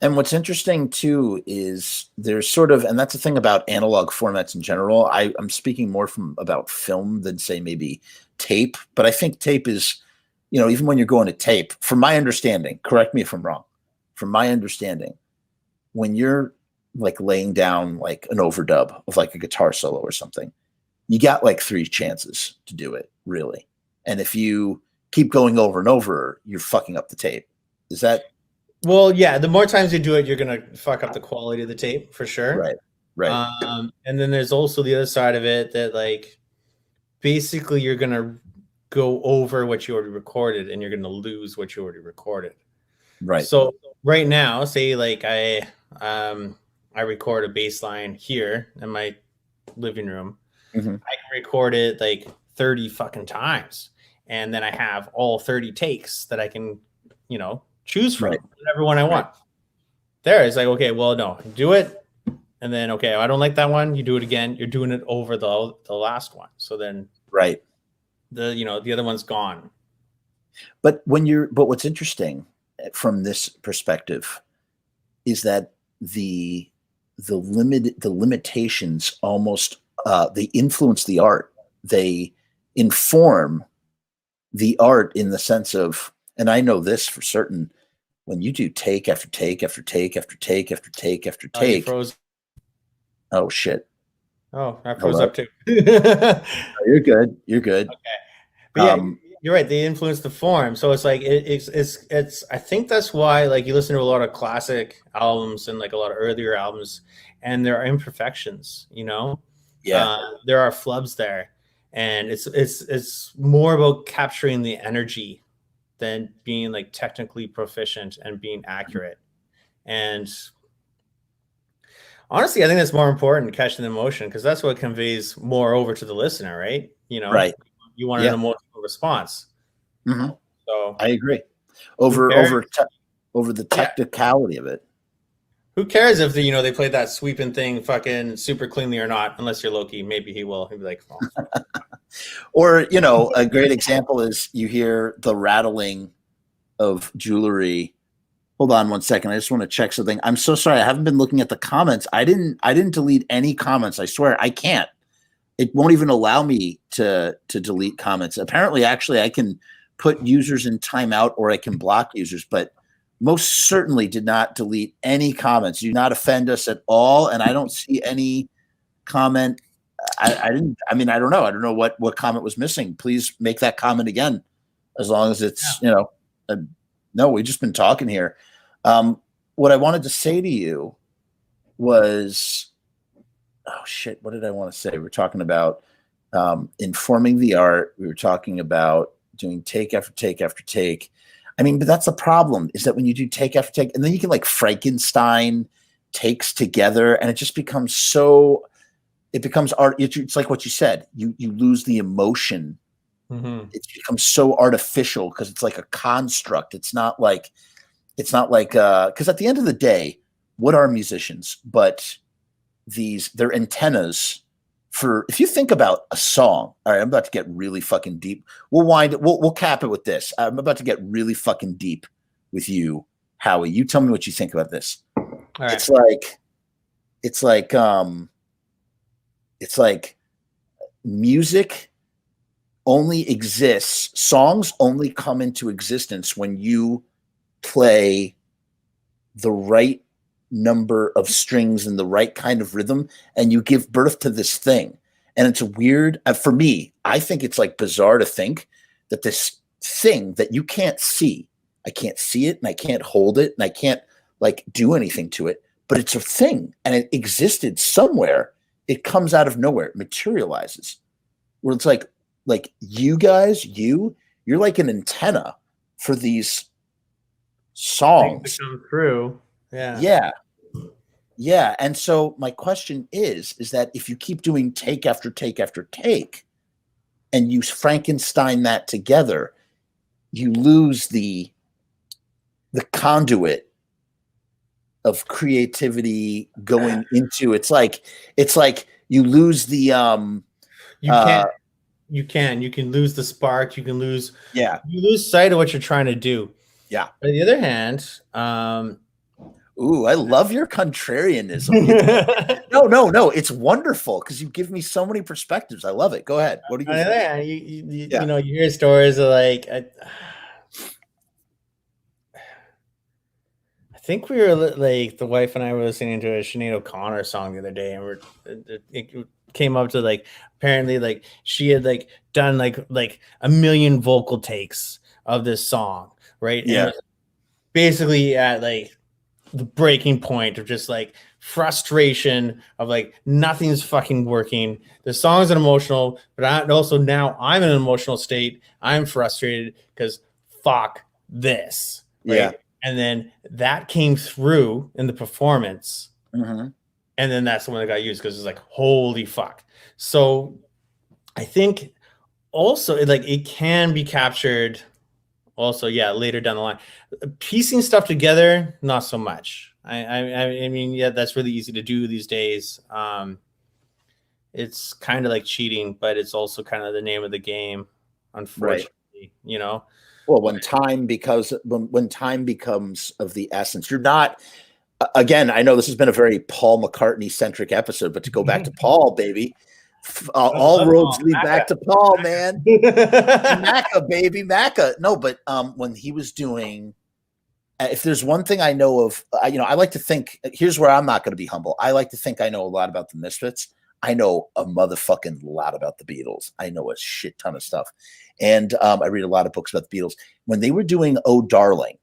And what's interesting too is there's sort of, and that's the thing about analog formats in general. I'm speaking more from about film than say maybe tape, but I think tape is, even when you're going to tape, from my understanding, correct me if I'm wrong, from my understanding, when you're like laying down like an overdub of like a guitar solo or something, you got like 3 chances to do it, really. And if you keep going over and over, you're fucking up the tape. Is that? Well, yeah, the more times you do it, you're going to fuck up the quality of the tape for sure. Right. Right. And then there's also the other side of it that like basically you're going to go over what you already recorded and you're going to lose what you already recorded. Right. So right now, say like I record a bass line here in my living room. Mm-hmm. I can record it like 30 fucking times. And then I have all 30 takes that I can, choose from, whatever one I want. There, it's like, okay, well, no, do it. And then, okay, I don't like that one. You do it again. You're doing it over the last one. So then the other one's gone. But what's interesting from this perspective is that the limitations almost they influence the art. They inform the art in the sense of, and I know this for certain, when you do take after take after take after take after take after take. Oh shit. Oh, I froze up too. Oh, you're good. You're good. Okay. But yeah, you're right. They influence the form. So it's like, it's, I think that's why, like, you listen to a lot of classic albums and like a lot of earlier albums and there are imperfections, Yeah. There are flubs there. And it's more about capturing the energy than being like technically proficient and being accurate. And honestly, I think that's more important, catching the emotion, because that's what conveys more over to the listener, right? Right. You want an emotional response. Mm-hmm. So I agree. Over the technicality of it. Who cares if they played that sweeping thing fucking super cleanly or not? Unless you're Loki, maybe he will. He'll be like, oh. Or a great example is you hear the rattling of jewelry. Hold on one second. I just want to check something. I'm so sorry. I haven't been looking at the comments. I didn't delete any comments. I swear I can't. It won't even allow me to delete comments. Apparently, actually, I can put users in timeout or I can block users, but most certainly did not delete any comments. Do not offend us at all. And I don't see any comment. I don't know. I don't know what comment was missing. Please make that comment again. As long as it's, no, we've just been talking here. What I wanted to say to you was, oh shit, what did I want to say? We're talking about informing the art. We were talking about doing take after take after take. I mean, but that's the problem, is that when you do take after take, and then you can like Frankenstein takes together, and it just becomes it becomes art. It's like what you said. You lose the emotion. Mm-hmm. It becomes so artificial because it's like a construct. It's not like because at the end of the day, what are musicians but they're antennas for, if you think about a song. All right, I'm about to get really fucking deep. We'll cap it with this. I'm about to get really fucking deep with you, Howie. You tell me what you think about this. All right. It's like music only exists. Songs only come into existence when you play the right number of strings and the right kind of rhythm, and you give birth to this thing. And it's weird for me. I think it's like bizarre to think that this thing that you can't see, I can't see it and I can't hold it and I can't like do anything to it, but it's a thing and it existed somewhere. It comes out of nowhere, it materializes. Where it's like you guys, you're like an antenna for these songs to come through. Yeah. And so my question is that if you keep doing take after take after take and you Frankenstein that together, you lose the conduit of creativity going into. It's like you lose the you can lose the spark. You can lose you lose sight of what you're trying to do. Yeah. On the other hand, Ooh, I love your contrarianism. No. It's wonderful because you give me so many perspectives. I love it. Go ahead. What do you think? Yeah, you know, you hear stories of like, I think we were like the wife and I were listening to a Sinead O'Connor song the other day, and it came up to like apparently like she had like done like a million vocal takes of this song, right? Yeah. And basically at like the breaking point of just like frustration of like nothing's fucking working. The song's an emotional, but also now I'm in an emotional state. I'm frustrated because fuck this, right? Yeah. And then that came through in the performance, and then that's the one that got used because it's like holy fuck. So I think also it can be captured. Also, yeah, later down the line, piecing stuff together, not so much. I mean, yeah, that's really easy to do these days. It's kind of like cheating, but it's also kind of the name of the game, unfortunately. You know. Well, when time becomes of the essence, you're not. Again, I know this has been a very Paul McCartney centric episode, but to go back to Paul, baby, all roads lead back to Paul, man. Macca, baby, Macca. No, but when he was doing, if there's one thing I know of, I like to think. Here's where I'm not going to be humble. I like to think I know a lot about the Misfits. I know a motherfucking lot about the Beatles. I know a shit ton of stuff. And I read a lot of books about the Beatles. When they were doing Oh Darling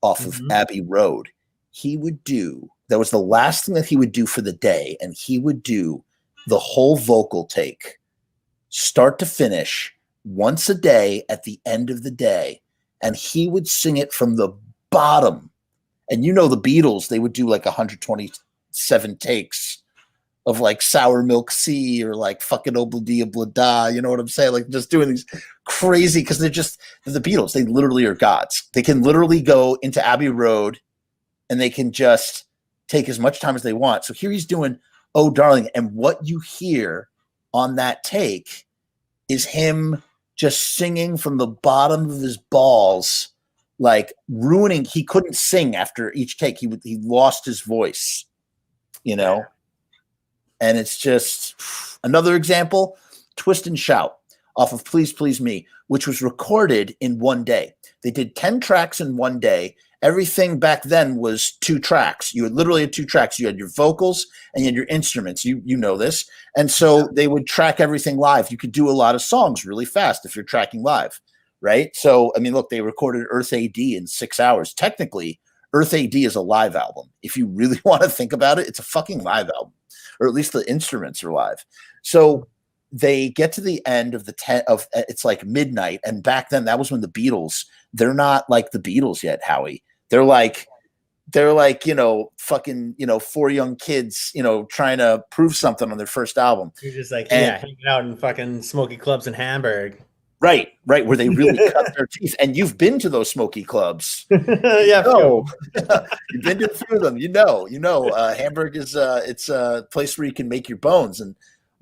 off of Abbey Road, that was the last thing that he would do for the day. And he would do the whole vocal take, start to finish, once a day at the end of the day. And he would sing it from the bottom. And the Beatles, they would do like 127 takes of like Sour Milk Sea or like fucking Obla Blah, you know what I'm saying? Like just doing these crazy, because they're the Beatles. They literally are gods. They can literally go into Abbey Road and they can just take as much time as they want. So here he's doing Oh Darling. And what you hear on that take is him just singing from the bottom of his balls, like ruining. He couldn't sing after each take. He lost his voice, And it's just another example, Twist and Shout off of Please Please Me, which was recorded in one day. They did 10 tracks in one day. Everything back then was 2 tracks. You had literally 2 tracks. You had your vocals and you had your instruments. You know this. And so they would track everything live. You could do a lot of songs really fast if you're tracking live, right? So, I mean, look, they recorded Earth AD in 6 hours. Technically, Earth AD is a live album. If you really want to think about it, it's a fucking live album. Or at least the instruments are live. So they get to the end of it's like midnight. And back then, that was when the Beatles, they're not like the Beatles yet, Howie. They're like, fucking, 4 young kids, trying to prove something on their first album. You're just like, hanging out in fucking smoky clubs in Hamburg. Right, where they really cut their teeth. And you've been to those smoky clubs. Yeah, you've been to a few of them. Hamburg is it's a place where you can make your bones, and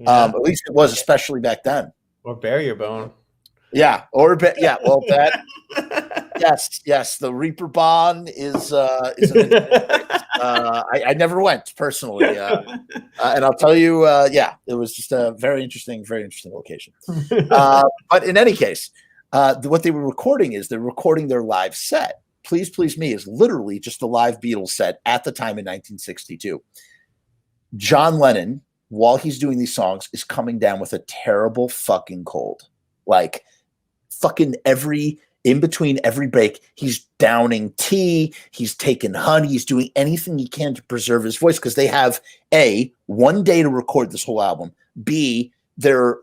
at least it was, especially back then. Or bury your bone. Yeah, well, that. Yes, the Reaper Bond is I never went personally, and I'll tell you, it was just a very interesting location. But in any case, what they were recording is they're recording their live set. Please Please Me is literally just the live Beatles set at the time in 1962. John Lennon, while he's doing these songs, is coming down with a terrible fucking cold. Like fucking in between every break, he's downing tea, he's taking honey, he's doing anything he can to preserve his voice, because they have one day to record this whole album. B, they're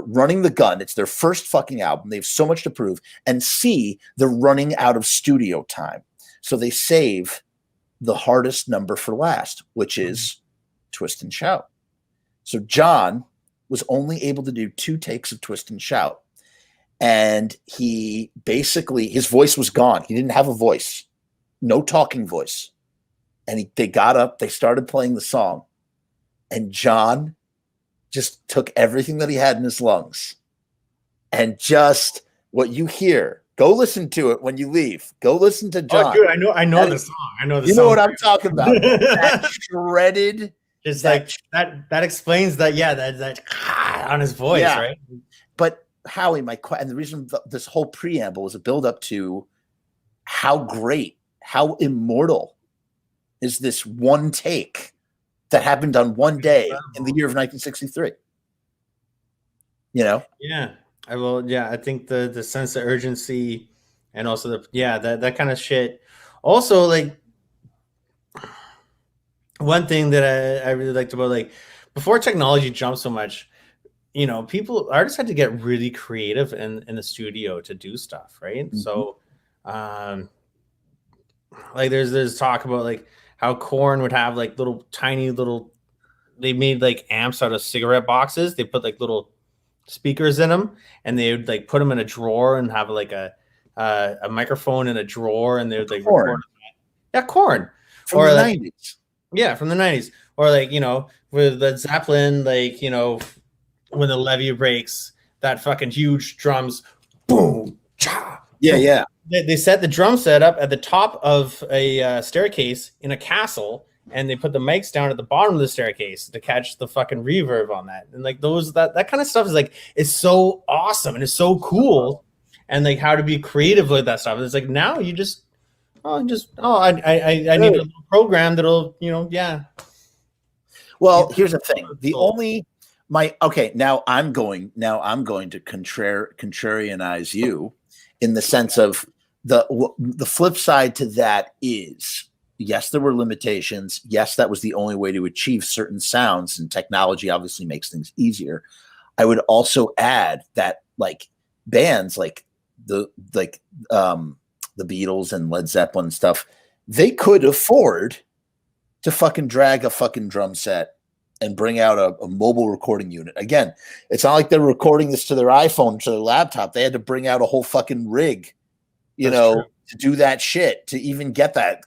running the gun. It's their first fucking album. They have so much to prove. And C, they're running out of studio time. So they save the hardest number for last, which is Twist and Shout. So John was only able to do 2 takes of Twist and Shout. And he basically, his voice was gone. He didn't have a voice, no talking voice. And they got up, they started playing the song. And John just took everything that he had in his lungs. And just what you hear Go listen to it when you leave. Go listen to John. Oh, dude, I know the song. I know the song. You know what I'm talking about. That shredded. It's like that explains that. Yeah, that on his voice, right? But Howie, and the reason this whole preamble was a build up to how great, how immortal is this one take that happened on one day in the year of 1963. You know? Yeah. I think the sense of urgency and also that kind of shit. Also, like, one thing that I really liked about, like, before technology jumped so much, you know, artists had to get really creative in the studio to do stuff, right? Mm-hmm. So, like, there's talk about, like, how Korn would have, like, they made, like, amps out of cigarette boxes. They put, like, little speakers in them, and they would, like, put them in a drawer and have, like, a microphone in a drawer, and they would, like, record. Yeah, Korn. From the 90s. Yeah, from the 90s. Or, like, you know, with Led Zeppelin, like, you know, when the levee breaks, that fucking huge drums, boom, cha. Yeah, yeah. They set the drum set up at the top of a staircase in a castle, and they put the mics down at the bottom of the staircase to catch the fucking reverb on that. And, like, that kind of stuff is, like, it's so awesome and it's so cool, and, like, how to be creative with that stuff. And it's like, now you I need a little program that'll, you know, yeah. Well, here's the thing. Now I'm going to contrarianize you in the sense of the flip side to that is, yes, there were limitations. Yes, that was the only way to achieve certain sounds, and technology obviously makes things easier. I would also add that, like, bands like the Beatles and Led Zeppelin and stuff, they could afford to fucking drag a fucking drum set and bring out a mobile recording unit. Again, it's not like they're recording this to their iPhone, to their laptop. They had to bring out a whole fucking rig, to do that shit, to even get that.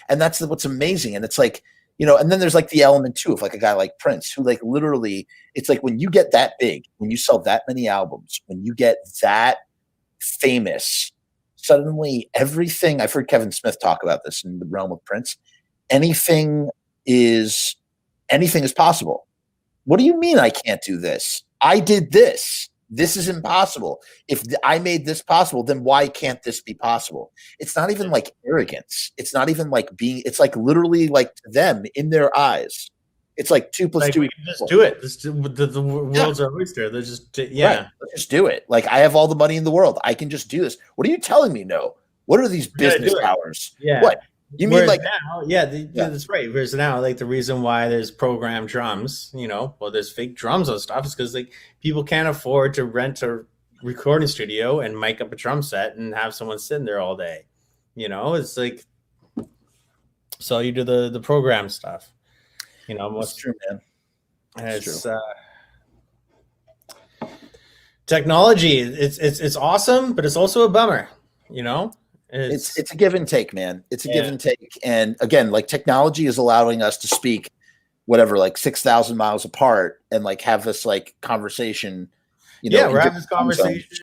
And that's what's amazing. And it's like, you know, and then there's, like, the element too of, like, a guy like Prince, who, like, literally, it's like, when you get that big, when you sell that many albums, when you get that famous, suddenly everything, I've heard Kevin Smith talk about this in the realm of Prince, anything is possible. What do you mean I can't do this? I did this. This is impossible. If I made this possible, then why can't this be possible? It's not even like arrogance. It's not even like it's like literally, like, to them, in their eyes, it's like 2 + 2 = just do it. The world's our oyster. They're just, right. Let's just do it. Like, I have all the money in the world. I can just do this. What are you telling me? No. What are these business hours? Yeah. What? You mean, like, now? Yeah, that's right. Whereas now, like, the reason why there's programmed drums, you know, well, there's fake drums and stuff, is because, like, people can't afford to rent a recording studio and mic up a drum set and have someone sitting there all day. You know, it's like, so you do the program stuff. You know, that's true, man. It's true. Technology. It's awesome, but it's also a bummer. You know. It's a give and take, man. It's a give and take. And again, like, technology is allowing us to speak whatever, like 6,000 miles apart, and, like, have this, like, conversation. You know, we're having this conversation